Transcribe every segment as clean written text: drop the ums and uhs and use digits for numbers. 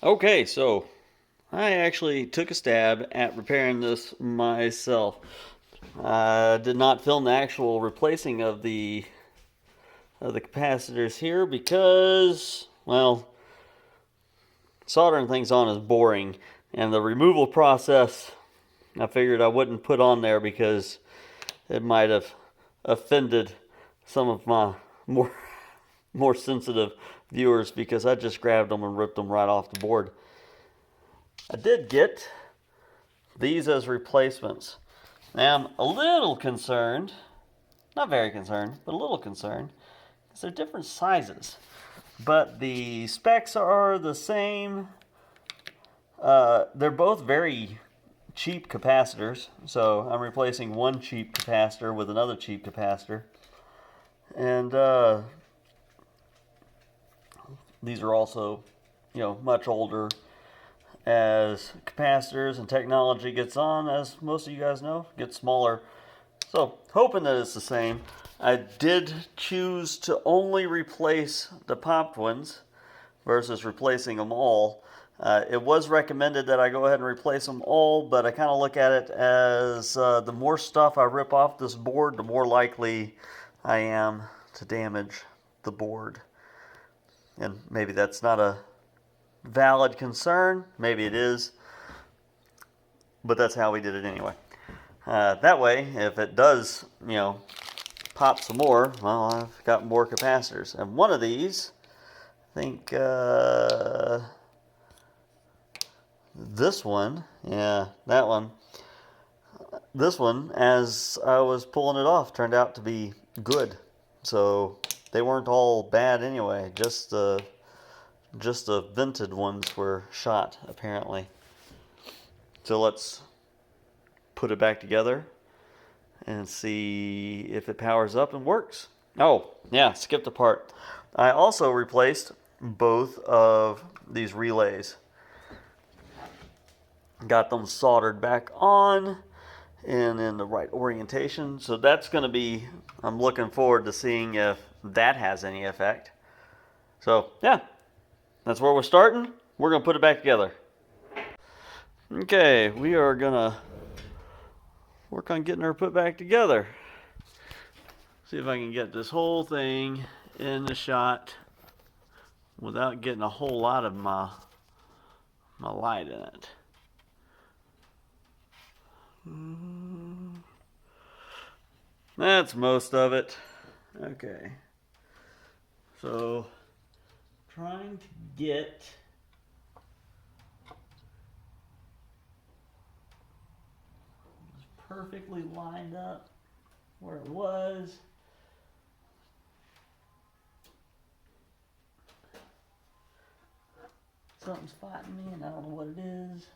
Okay, so I actually took a stab at repairing this myself. I did not film the actual replacing of the capacitors here because, well, soldering things on is boring, and the removal process I figured I wouldn't put on there because it might have offended some of my more more sensitive viewers because I just grabbed them and ripped them right off the board. I did get these as replacements. Now I'm a little concerned, not very concerned, but a little concerned, because they're different sizes. But the specs are the same. They're both very cheap capacitors, so I'm replacing one cheap capacitor with another cheap capacitor. And these are also, much older. As capacitors and technology gets on, as most of you guys know, gets smaller. So, hoping that it's the same. I did choose to only replace the popped ones versus replacing them all. It was recommended that I go ahead and replace them all, but I kind of look at it as the more stuff I rip off this board, the more likely I am to damage the board. And maybe that's not a valid concern, maybe it is, but that's how we did it anyway. That way, if it does, pop some more, well, I've got more capacitors. And one of these, I think this one, yeah, that one, this one, as I was pulling it off, turned out to be good. So they weren't all bad anyway. Just the vented ones were shot apparently. So let's put it back together and see if it powers up and works. Oh, yeah, skipped a part. I also replaced both of these relays. Got them soldered back on and in the right orientation. So that's going to be, I'm looking forward to seeing if that has any effect. So, yeah, that's where we're starting. We're going to put it back together. Okay, we are going to work on getting her put back together. See if I can get this whole thing in the shot without getting a whole lot of my light in it. That's most of it. Okay. So, trying to get perfectly lined up where it was. Something's fighting me and I don't know what it is.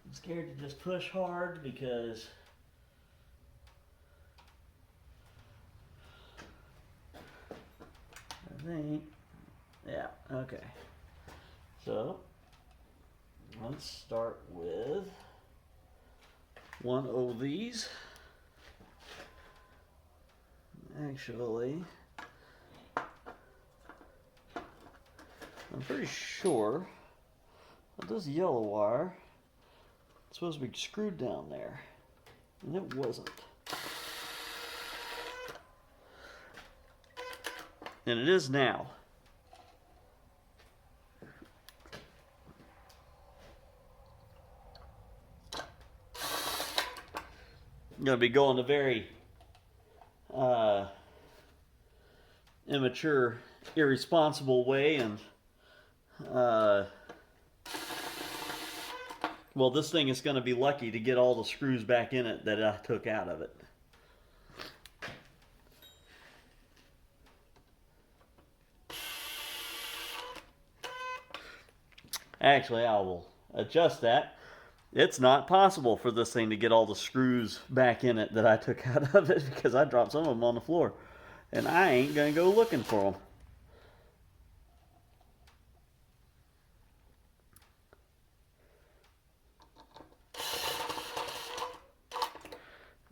I'm scared to just push hard because I think, yeah, okay. So, let's start with one of these. Actually, I'm pretty sure that this yellow wire is supposed to be screwed down there, and it wasn't. And it is now. I'm going to be going a very immature, irresponsible way, and well, this thing is going to be lucky to get all the screws back in it that I took out of it. Actually, I will adjust that. It's not possible for this thing to get all the screws back in it that I took out of it because I dropped some of them on the floor. And I ain't going to go looking for them.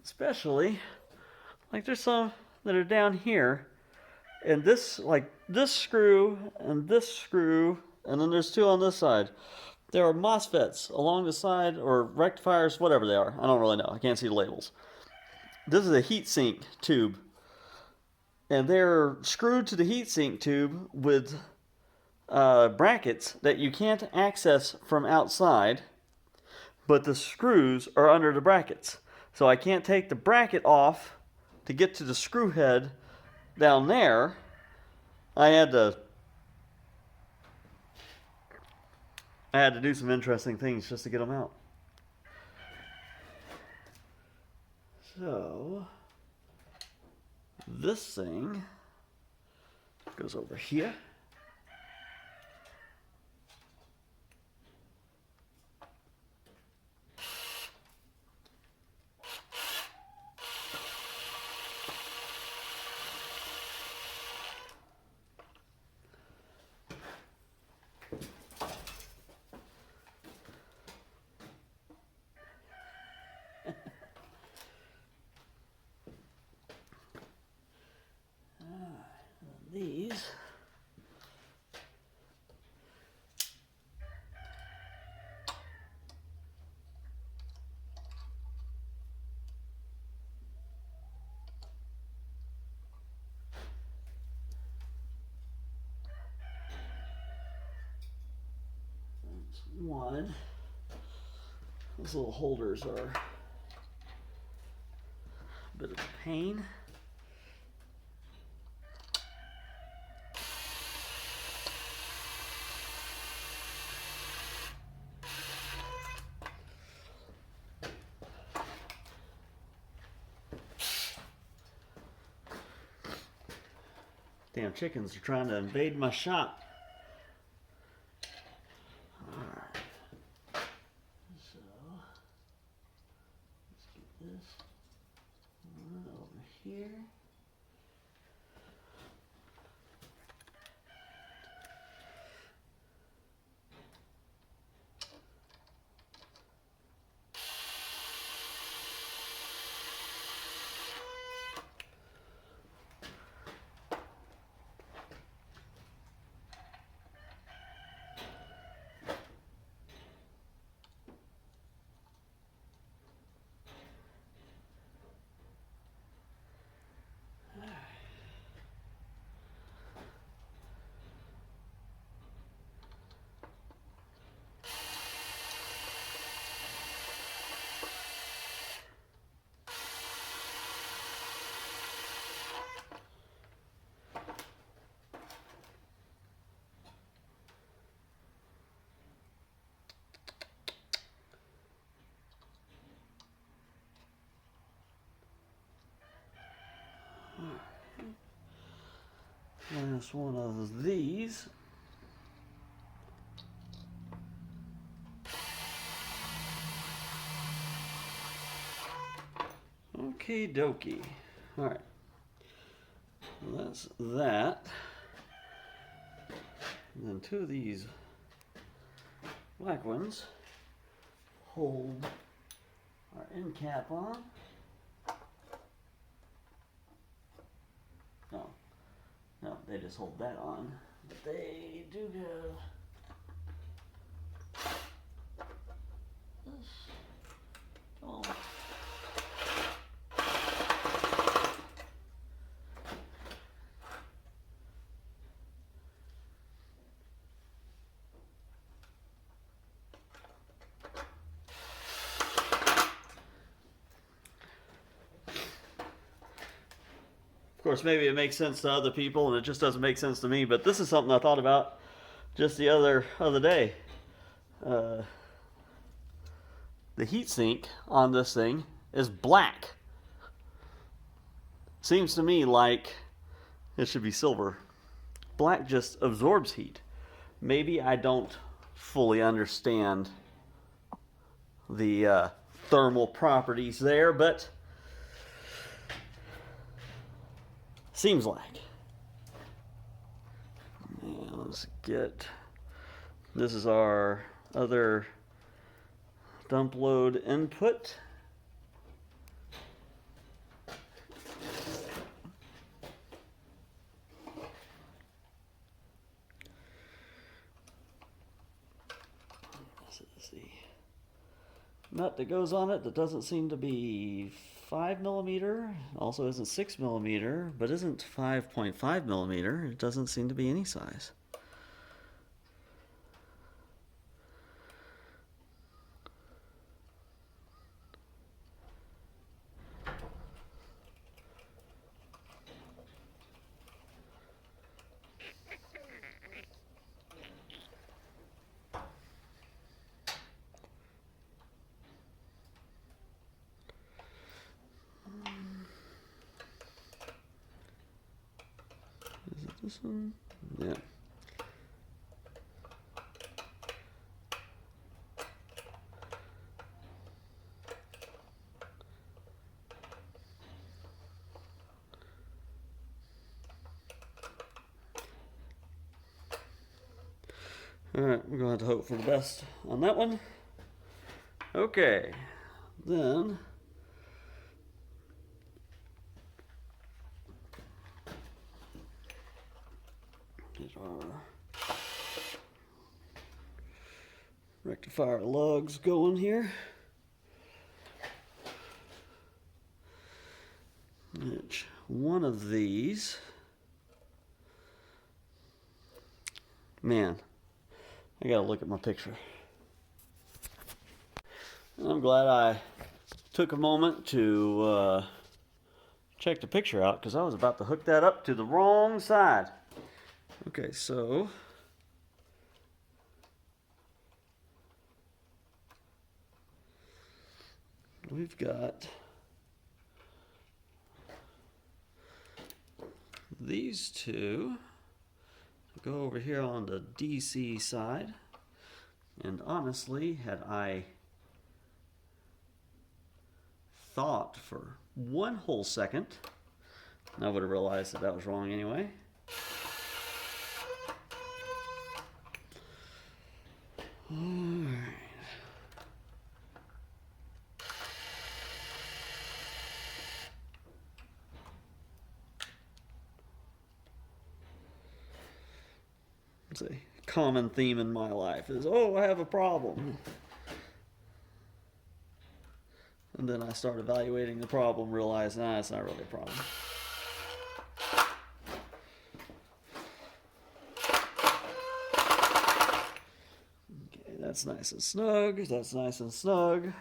Especially, like there's some that are down here And this, like this screw, and then there's two on this side. There are MOSFETs along the side, or rectifiers, whatever they are. I don't really know. I can't see the labels. This is a heatsink tube, and they're screwed to the heatsink tube with brackets that you can't access from outside, but the screws are under the brackets. So I can't take the bracket off to get to the screw head down there. I had to do some interesting things just to get them out. So this thing goes over here. These one. Those little holders are a bit of a pain. Damn chickens are trying to invade my shop. Alright. So, let's get this one over here. Last one of these. Okie dokie. Alright. Well, that's that. And then two of these black ones hold our end cap on. No, they just hold that on. But they do have this. Oh. Of course, maybe it makes sense to other people and it just doesn't make sense to me, but this is something I thought about just the other day. The heatsink on this thing is black. Seems to me like it should be silver. Black just absorbs heat. Maybe I don't fully understand the thermal properties there, but seems like. Now let's get, this is our other dump load input. Let's see. Nut that goes on it that doesn't seem to be 5mm, also isn't 6mm, but isn't 5.5mm. It doesn't seem to be any size. Is it this one? Yeah. Alright, we're going to have to hope for the best on that one. Okay, then get our rectifier lugs going here. Which one of these, man, I gotta look at my picture. And I'm glad I took a moment to check the picture out, because I was about to hook that up to the wrong side. Okay, so we've got these two go over here on the DC side. And honestly, had I thought for one whole second, I would have realized that that was wrong anyway. Alright. It's a common theme in my life is, oh, I have a problem. And then I start evaluating the problem, realize, nah, it's not really a problem. Okay, that's nice and snug. That's nice and snug.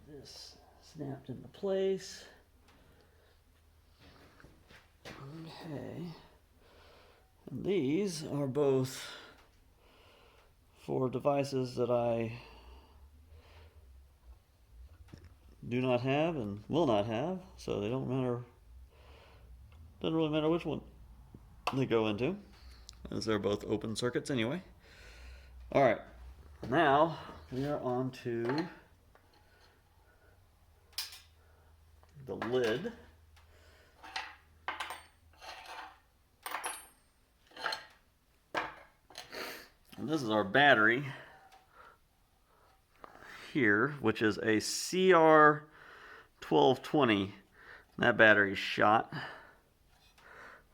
This snapped into place. Okay. And these are both for devices that I do not have and will not have, so they don't matter. Doesn't really matter which one they go into, as they're both open circuits anyway. All right, now we are on to the lid. And this is our battery here, which is a CR1220. That battery's shot.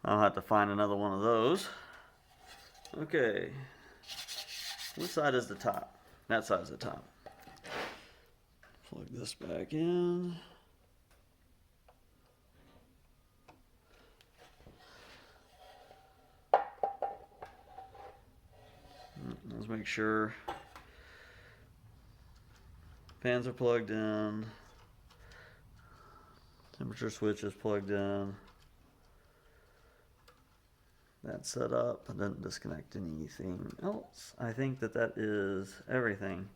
I'll have to find another one of those. Okay. Which side is the top? That side's the top. Plug this back in. Let's make sure fans are plugged in, temperature switch is plugged in, that's set up. I didn't disconnect anything else. I think that that is everything.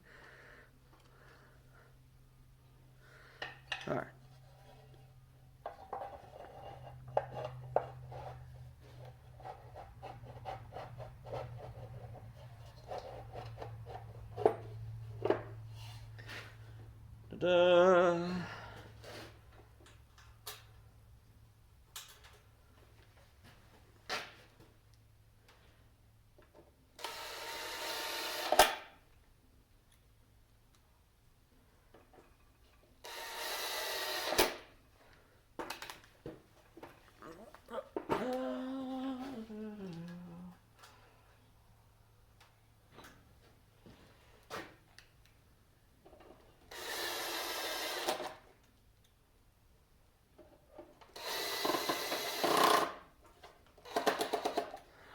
All right. Ta-da!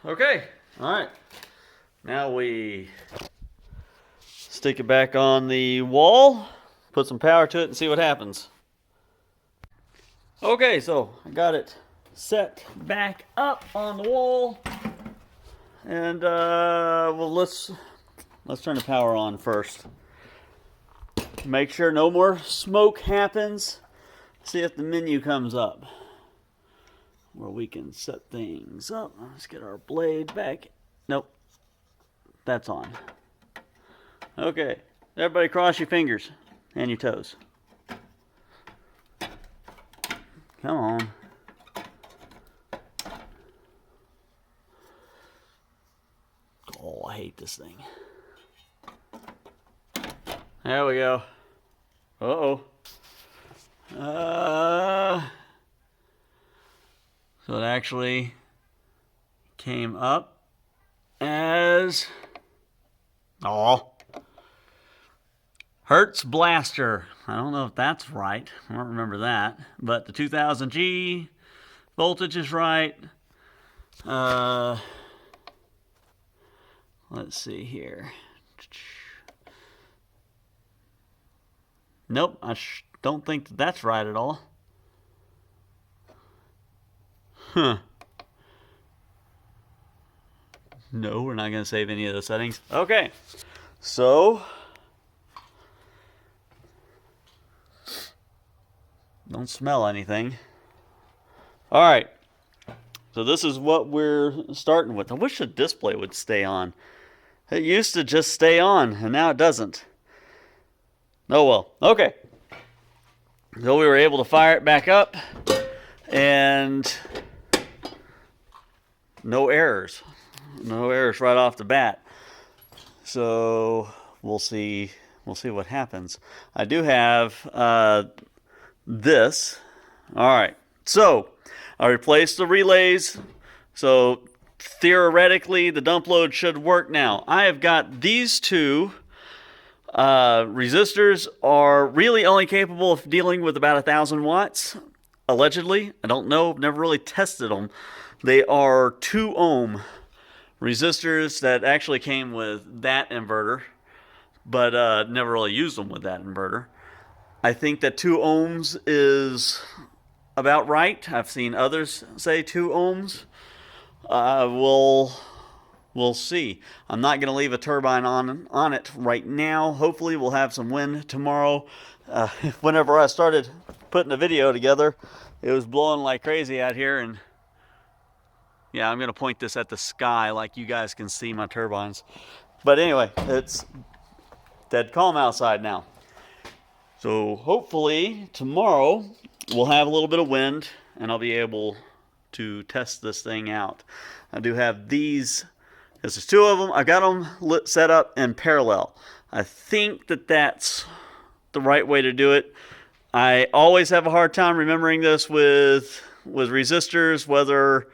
Okay, all right. Now we stick it back on the wall, put some power to it, and see what happens. Okay, so I got it set back up on the wall, and well, let's turn the power on first. Make sure no more smoke happens. See if the menu comes up where we can set things up. Let's get our blade back. Nope, that's on. Okay, everybody cross your fingers and your toes. Come on. Oh, I hate this thing. There we go. Uh-oh. So it actually came up as... Oh. Hertz Blaster. I don't know if that's right. I don't remember that. But the 2000G voltage is right. Let's see here. Nope, I don't think that's right at all. Huh. No, we're not going to save any of the settings. Okay, so don't smell anything. All right, so this is what we're starting with. I wish the display would stay on. It used to just stay on, and now it doesn't. Oh well. Okay. So we were able to fire it back up, and no errors. No errors right off the bat. So we'll see what happens. I do have this. All right. So I replaced the relays. So theoretically, the dump load should work now. I have got these two resistors are really only capable of dealing with about 1,000 watts, allegedly. I don't know. I've never really tested them. They are 2 ohm resistors that actually came with that inverter, but never really used them with that inverter. I think that 2 ohms is about right. I've seen others say 2 ohms. We'll see. I'm not going to leave a turbine on it right now. Hopefully we'll have some wind tomorrow. Whenever I started putting the video together, it was blowing like crazy out here, and yeah, I'm going to point this at the sky like you guys can see my turbines. But anyway, it's dead calm outside now. So hopefully tomorrow we'll have a little bit of wind and I'll be able to test this thing out. I do have these. This is 2 of them. I got them set up in parallel. I think that that's the right way to do it. I always have a hard time remembering this with resistors, whether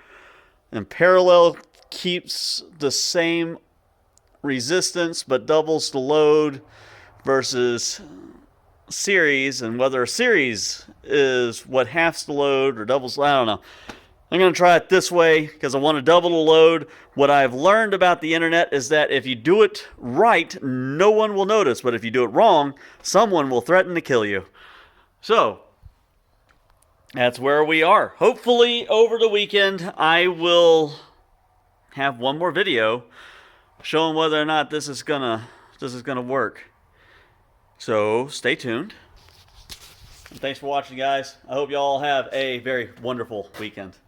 in parallel keeps the same resistance but doubles the load versus series, and whether a series is what halves the load or doubles. I don't know. I'm going to try it this way because I want to double the load. What I've learned about the internet is that if you do it right, no one will notice. But if you do it wrong, someone will threaten to kill you. So that's where we are. Hopefully over the weekend I will have one more video showing whether or not this is gonna work. So stay tuned. And thanks for watching, guys. I hope you all have a very wonderful weekend.